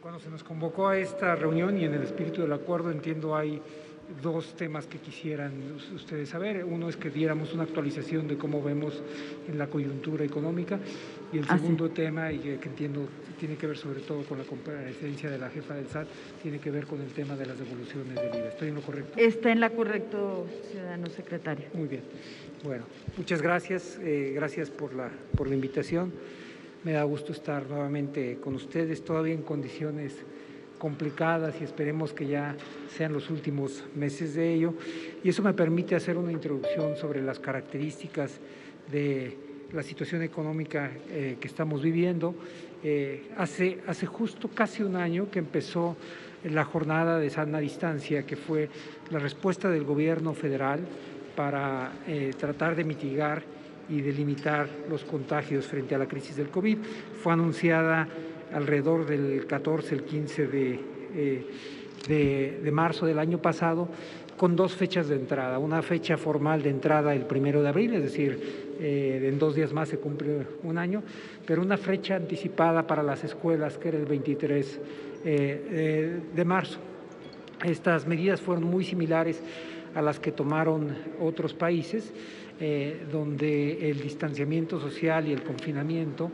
Cuando se nos convocó a esta reunión y en el espíritu del acuerdo, entiendo hay dos temas que quisieran ustedes saber. Uno es que diéramos una actualización de cómo vemos en la coyuntura económica, y el segundo tema, y que entiendo tiene que ver sobre todo con la comparecencia de la jefa del SAT, tiene que ver con el tema de las devoluciones del IVA. ¿Estoy en lo correcto? Está en lo correcto, ciudadano secretario. Muy bien. Bueno, muchas gracias. Gracias por la invitación. Me da gusto estar nuevamente con ustedes, todavía en condiciones complicadas, y esperemos que ya sean los últimos meses de ello. Y eso me permite hacer una introducción sobre las características de la situación económica que estamos viviendo. Hace justo casi un año que empezó la jornada de sana distancia, que fue la respuesta del gobierno federal para tratar de mitigar y de limitar los contagios frente a la crisis del COVID. Fue anunciada alrededor del 14, el 15 de marzo del año pasado, con dos fechas de entrada. Una fecha formal de entrada el 1 de abril, es decir, en 2 días más se cumple un año, pero una fecha anticipada para las escuelas, que era el 23 de marzo. Estas medidas fueron muy similares a las que tomaron otros países, donde el distanciamiento social y el confinamiento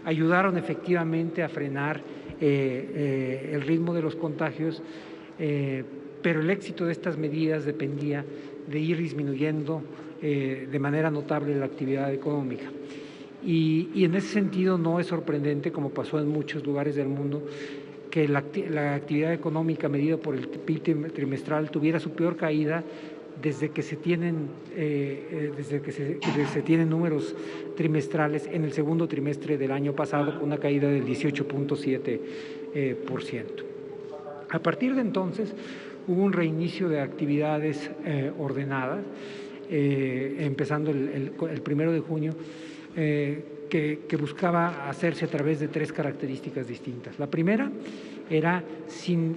ayudaron efectivamente a frenar el ritmo de los contagios, pero el éxito de estas medidas dependía de ir disminuyendo de manera notable la actividad económica. Y en ese sentido no es sorprendente, como pasó en muchos lugares del mundo, que la actividad económica medida por el PIB trimestral tuviera su peor caída desde que se tienen números trimestrales en el segundo trimestre del año pasado, con una caída del 18.7%. A partir de entonces hubo un reinicio de actividades ordenadas, empezando el 1 de junio, que buscaba hacerse a través de 3 características distintas. La primera era, sin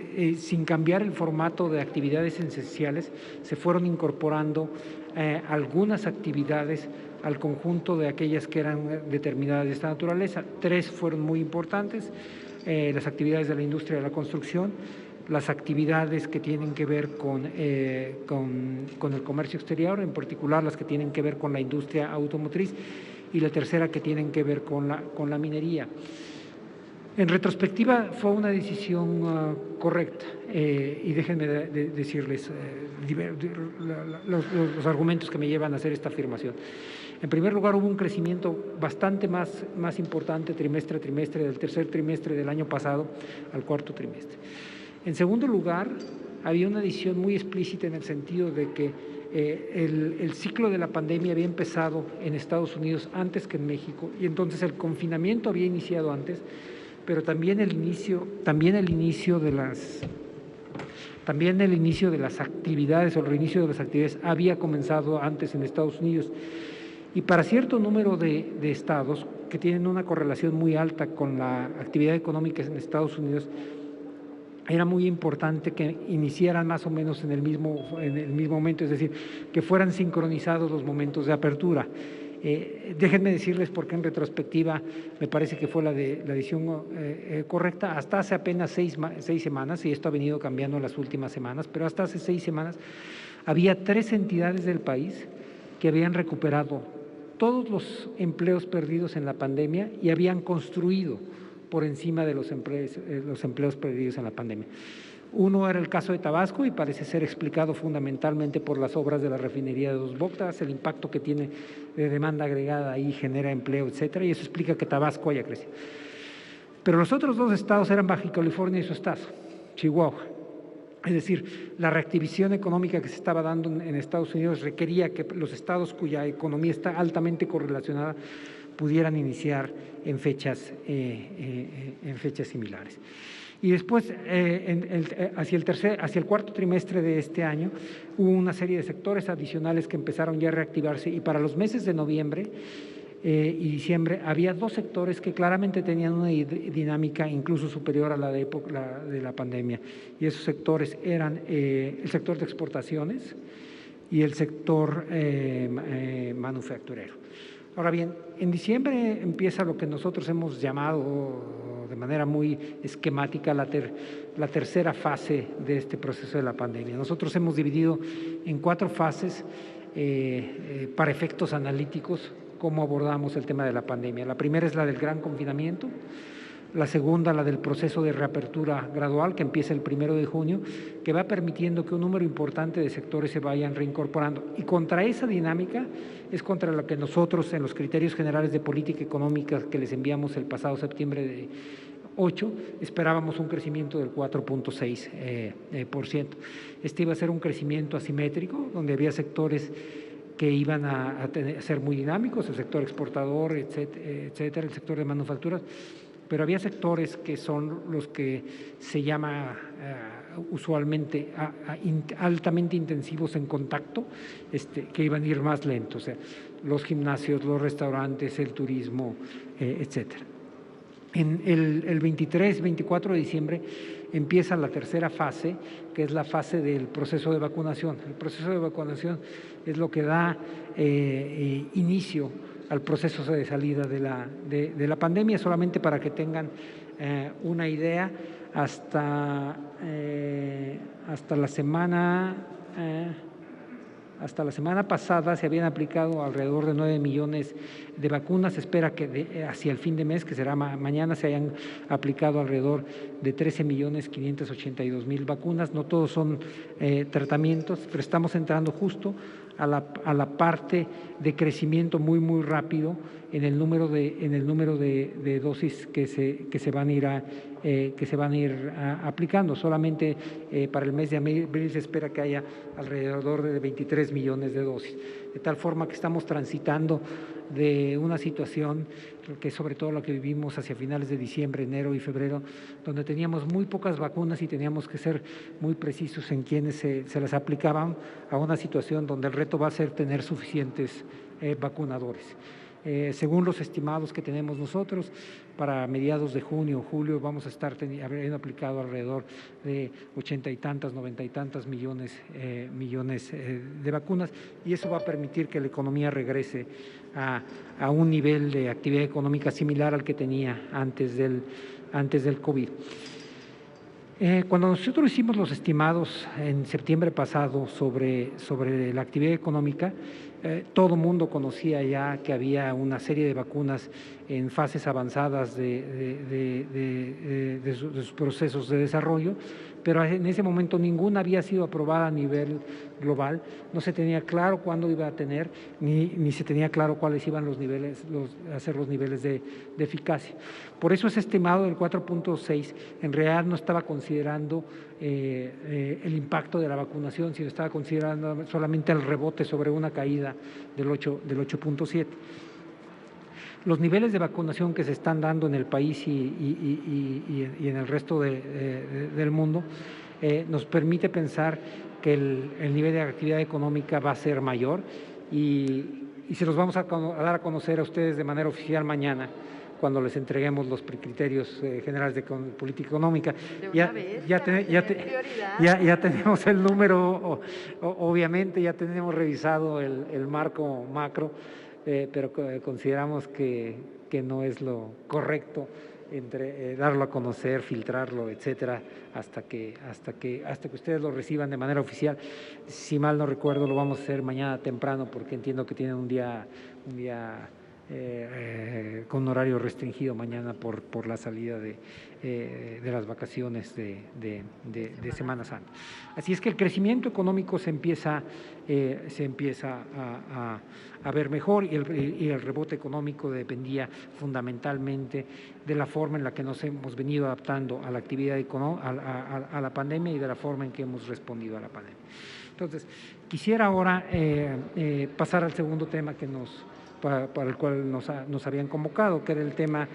cambiar el formato de actividades esenciales, se fueron incorporando algunas actividades al conjunto de aquellas que eran determinadas de esta naturaleza. 3 fueron muy importantes: las actividades de la industria de la construcción, las actividades que tienen que ver con el comercio exterior, en particular las que tienen que ver con la industria automotriz, y la tercera que tienen que ver con la minería. En retrospectiva fue una decisión correcta, y déjenme decirles los argumentos que me llevan a hacer esta afirmación. En primer lugar, hubo un crecimiento bastante más importante trimestre a trimestre, del tercer trimestre del año pasado al cuarto trimestre. En segundo lugar, había una decisión muy explícita en el sentido de que el ciclo de la pandemia había empezado en Estados Unidos antes que en México, y entonces el confinamiento había iniciado antes, pero también el inicio de las actividades, o el reinicio de las actividades, había comenzado antes en Estados Unidos. Y para cierto número de estados que tienen una correlación muy alta con la actividad económica en Estados Unidos, era muy importante que iniciaran más o menos en el mismo momento, es decir, que fueran sincronizados los momentos de apertura. Déjenme decirles por qué en retrospectiva me parece que fue la decisión correcta. Hasta hace apenas 6 semanas, y esto ha venido cambiando en las últimas semanas, pero hasta hace 6 semanas había 3 entidades del país que habían recuperado todos los empleos perdidos en la pandemia y habían construido por encima de los empleos perdidos en la pandemia. Uno era el caso de Tabasco, y parece ser explicado fundamentalmente por las obras de la refinería de Dos Bocas, el impacto que tiene de demanda agregada ahí, genera empleo, etcétera, y eso explica que Tabasco haya crecido. Pero los otros 2 estados eran Baja California y su estado, Chihuahua. Es decir, la reactivación económica que se estaba dando en Estados Unidos requería que los estados cuya economía está altamente correlacionada pudieran iniciar en fechas similares. Y después, hacia el cuarto trimestre de este año, hubo una serie de sectores adicionales que empezaron ya a reactivarse, y para los meses de noviembre y diciembre había 2 sectores que claramente tenían una dinámica incluso superior a la de la pandemia, y esos sectores eran el sector de exportaciones y el sector manufacturero. Ahora bien, en diciembre empieza lo que nosotros hemos llamado de de manera muy esquemática la tercera fase de este proceso de la pandemia. Nosotros hemos dividido en 4 fases para efectos analíticos cómo abordamos el tema de la pandemia. La primera es la del gran confinamiento. La segunda, la del proceso de reapertura gradual, que empieza el 1 de junio, que va permitiendo que un número importante de sectores se vayan reincorporando. Y contra esa dinámica es contra la que nosotros, en los criterios generales de política económica que les enviamos el pasado septiembre 8, esperábamos un crecimiento del 4.6%. Este iba a ser un crecimiento asimétrico, donde había sectores que iban a ser muy dinámicos, el sector exportador, etcétera, el sector de manufacturas, pero había sectores que son los que se llama usualmente altamente intensivos en contacto, que iban a ir más lentos, o sea, los gimnasios, los restaurantes, el turismo, etcétera. En el 23-24 de diciembre empieza la tercera fase, que es la fase del proceso de vacunación. El proceso de vacunación es lo que da inicio al proceso de salida de la pandemia. Solamente para que tengan una idea, hasta la semana pasada se habían aplicado alrededor de 9 millones de vacunas. Se espera que hacia el fin de mes, que será mañana, se hayan aplicado alrededor de 13.582.000 vacunas. No todos son tratamientos, pero estamos entrando justo a la parte de crecimiento muy rápido en el número de dosis que se van a ir aplicando. Solamente para el mes de abril se espera que haya alrededor de 23 millones de dosis, de tal forma que estamos transitando de una situación que es sobre todo la que vivimos hacia finales de diciembre, enero y febrero, donde teníamos muy pocas vacunas y teníamos que ser muy precisos en quiénes se las aplicaban, a una situación donde el reto va a ser tener suficientes vacunadores. Según los estimados que tenemos nosotros, para mediados de junio o julio vamos a estar habiendo aplicado alrededor de 80 y tantas, 90 y tantas millones de vacunas, y eso va a permitir que la economía regrese a un nivel de actividad económica similar al que tenía antes del COVID. Cuando nosotros hicimos los estimados en septiembre pasado sobre la actividad económica, todo el mundo conocía ya que había una serie de vacunas en fases avanzadas de sus procesos de desarrollo, pero en ese momento ninguna había sido aprobada a nivel global. No se tenía claro cuándo iba a tener, ni se tenía claro cuáles iban los niveles de eficacia. Por eso ese estimado del 4.6 en realidad no estaba considerando el impacto de la vacunación, sino estaba considerando solamente el rebote sobre una caída del 8.7. Los niveles de vacunación que se están dando en el país y en el resto del mundo nos permite pensar que el nivel de actividad económica va a ser mayor y se los vamos a dar a conocer a ustedes de manera oficial mañana, cuando les entreguemos los criterios generales de política económica. Ya tenemos el número, obviamente ya tenemos revisado el marco macro, pero consideramos que no es lo correcto darlo a conocer, filtrarlo, etcétera, hasta que ustedes lo reciban de manera oficial. Si mal no recuerdo, lo vamos a hacer mañana temprano, porque entiendo que tienen un día con un horario restringido mañana por la salida de las vacaciones de Semana Santa. Así es que el crecimiento económico se empieza a ver mejor, y el rebote económico dependía fundamentalmente de la forma en la que nos hemos venido adaptando a la actividad a la pandemia y de la forma en que hemos respondido a la pandemia. Entonces, quisiera ahora pasar al segundo tema para el cual nos habían convocado, que era el tema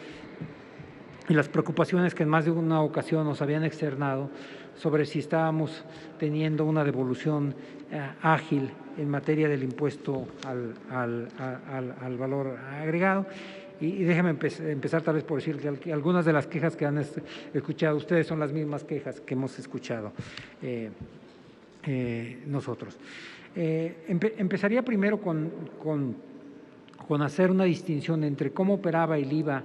y las preocupaciones que en más de una ocasión nos habían externado sobre si estábamos teniendo una devolución ágil en materia del impuesto al valor agregado. Y déjenme empezar tal vez por decir que algunas de las quejas que han escuchado ustedes son las mismas quejas que hemos escuchado nosotros. Empezaría primero con hacer una distinción entre cómo operaba el IVA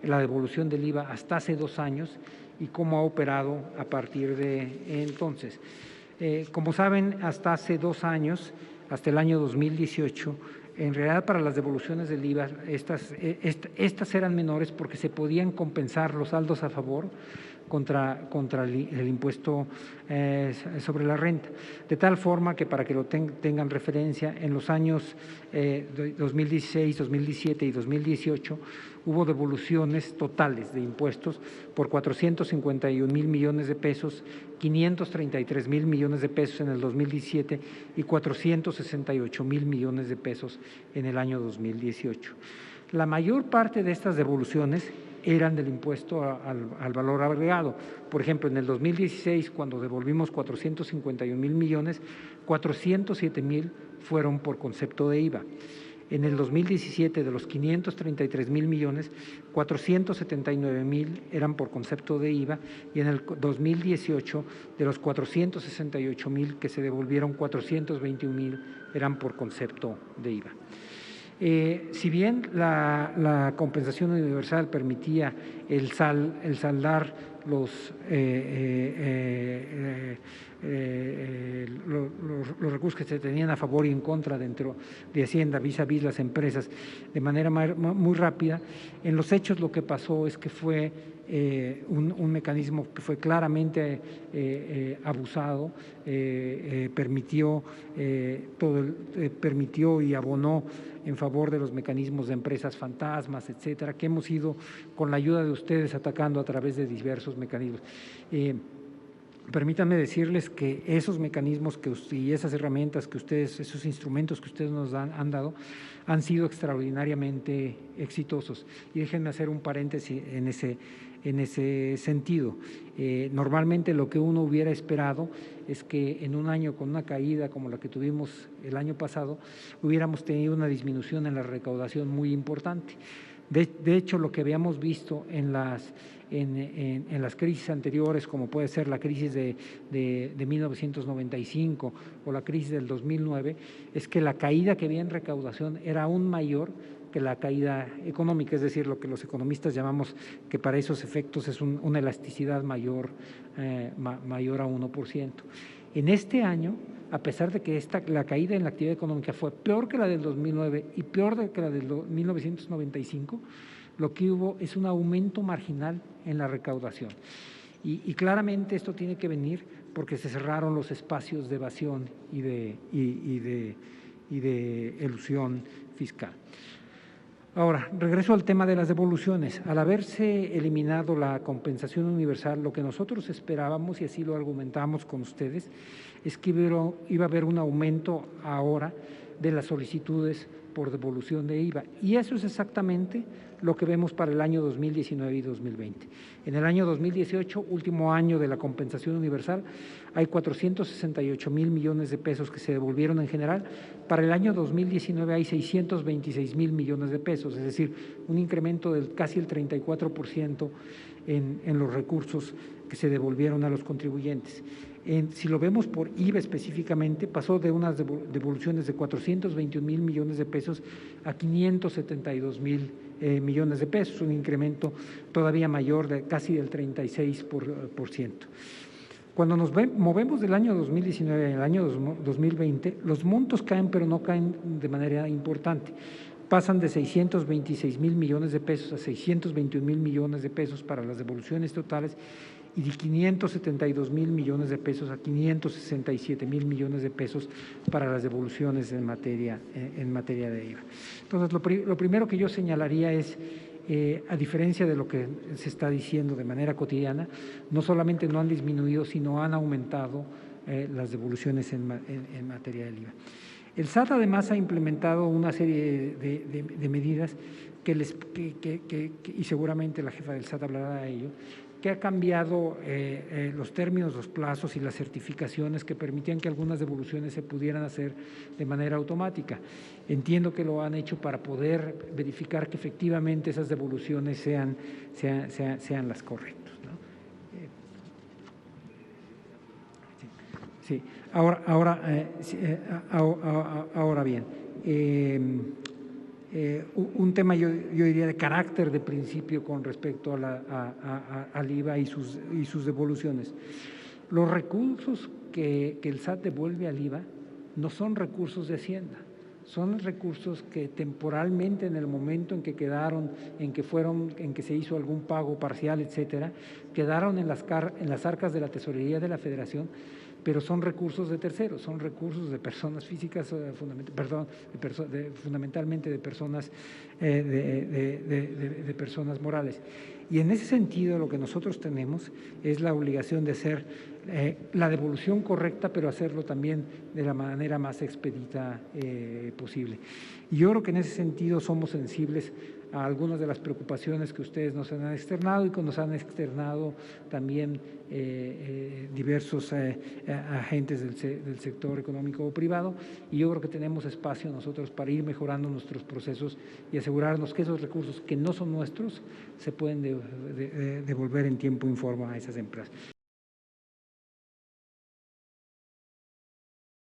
la devolución del IVA hasta hace 2 años y cómo ha operado a partir de entonces. Como saben, hasta hace 2 años, hasta el año 2018, en realidad para las devoluciones del IVA, estas eran menores porque se podían compensar los saldos a favor contra el impuesto sobre la renta. De tal forma que, para que lo tengan referencia, en los años 2016, 2017 y 2018 hubo devoluciones totales de impuestos por 451,000 millones de pesos, 533,000 millones de pesos en el 2017 y 468,000 millones de pesos en el año 2018. La mayor parte de estas devoluciones eran del impuesto al valor agregado. Por ejemplo, en el 2016, cuando devolvimos 451,000 millones, 407,000 fueron por concepto de IVA. En el 2017, de los 533,000 millones, 479,000 eran por concepto de IVA, y en el 2018, de los 468,000 que se devolvieron, 421,000 eran por concepto de IVA. Si bien la compensación universal permitía el saldar los recursos que se tenían a favor y en contra dentro de Hacienda vis a vis las empresas de manera muy rápida, en los hechos lo que pasó es que fue un mecanismo que fue claramente abusado, permitió y abonó en favor de los mecanismos de empresas fantasmas, etcétera, que hemos ido, con la ayuda de ustedes, atacando a través de diversos mecanismos. Permítanme decirles que esos mecanismos y esas herramientas que ustedes, esos instrumentos que ustedes nos han dado, han sido extraordinariamente exitosos. Y déjenme hacer un paréntesis en ese sentido. Normalmente lo que uno hubiera esperado es que en un año con una caída como la que tuvimos el año pasado, hubiéramos tenido una disminución en la recaudación muy importante. De hecho, lo que habíamos visto en las crisis anteriores, como puede ser la crisis de 1995 o la crisis del 2009, es que la caída que había en recaudación era aún mayor que la caída económica, es decir, lo que los economistas llamamos, que para esos efectos es una elasticidad mayor a 1%. En este año, a pesar de que la caída en la actividad económica fue peor que la del 2009 y peor que la del 1995, lo que hubo es un aumento marginal en la recaudación. Y claramente esto tiene que venir porque se cerraron los espacios de evasión y de elusión fiscal. Ahora, regreso al tema de las devoluciones. Al haberse eliminado la compensación universal, lo que nosotros esperábamos, y así lo argumentamos con ustedes, es que iba a haber un aumento ahora de las solicitudes por devolución de IVA. Y eso es exactamente lo que vemos para el año 2019 y 2020. En el año 2018, último año de la compensación universal, hay 468,000 millones de pesos que se devolvieron en general. Para el año 2019 hay 626,000 millones de pesos, es decir, un incremento del casi el 34% en los recursos que se devolvieron a los contribuyentes. Si lo vemos por IVA específicamente, pasó de unas devoluciones de 421,000 millones de pesos a 572,000 millones de pesos, un incremento todavía mayor, de casi del 36%. Cuando nos movemos del año 2019 al año 2020, los montos caen, pero no caen de manera importante. Pasan de 626,000 millones de pesos a 621,000 millones de pesos para las devoluciones totales, y de 572,000 millones de pesos a 567,000 millones de pesos para las devoluciones en materia de IVA. Entonces, lo primero que yo señalaría es, a diferencia de lo que se está diciendo de manera cotidiana, no solamente no han disminuido, sino han aumentado las devoluciones en materia del IVA. El SAT además ha implementado una serie de medidas y seguramente la jefa del SAT hablará de ello, que ha cambiado los términos, los plazos y las certificaciones que permitían que algunas devoluciones se pudieran hacer de manera automática. Entiendo que lo han hecho para poder verificar que efectivamente esas devoluciones sean las correctas, ¿no? Sí. Ahora bien, un tema yo diría de carácter de principio con respecto al IVA y sus devoluciones. Los recursos que el SAT devuelve al IVA no son recursos de Hacienda, son recursos que temporalmente en el momento en que quedaron, en que se hizo algún pago parcial, etcétera, quedaron en las arcas de la Tesorería de la Federación, pero son recursos de terceros, son recursos de personas físicas, fundamentalmente de personas, de personas morales. Y en ese sentido lo que nosotros tenemos es la obligación de hacer la devolución correcta, pero hacerlo también de la manera más expedita posible. Y yo creo que en ese sentido somos sensibles a algunas de las preocupaciones que ustedes nos han externado y que nos han externado también diversos agentes del sector económico o privado, y yo creo que tenemos espacio nosotros para ir mejorando nuestros procesos y asegurarnos que esos recursos que no son nuestros se pueden devolver en tiempo y forma a esas empresas.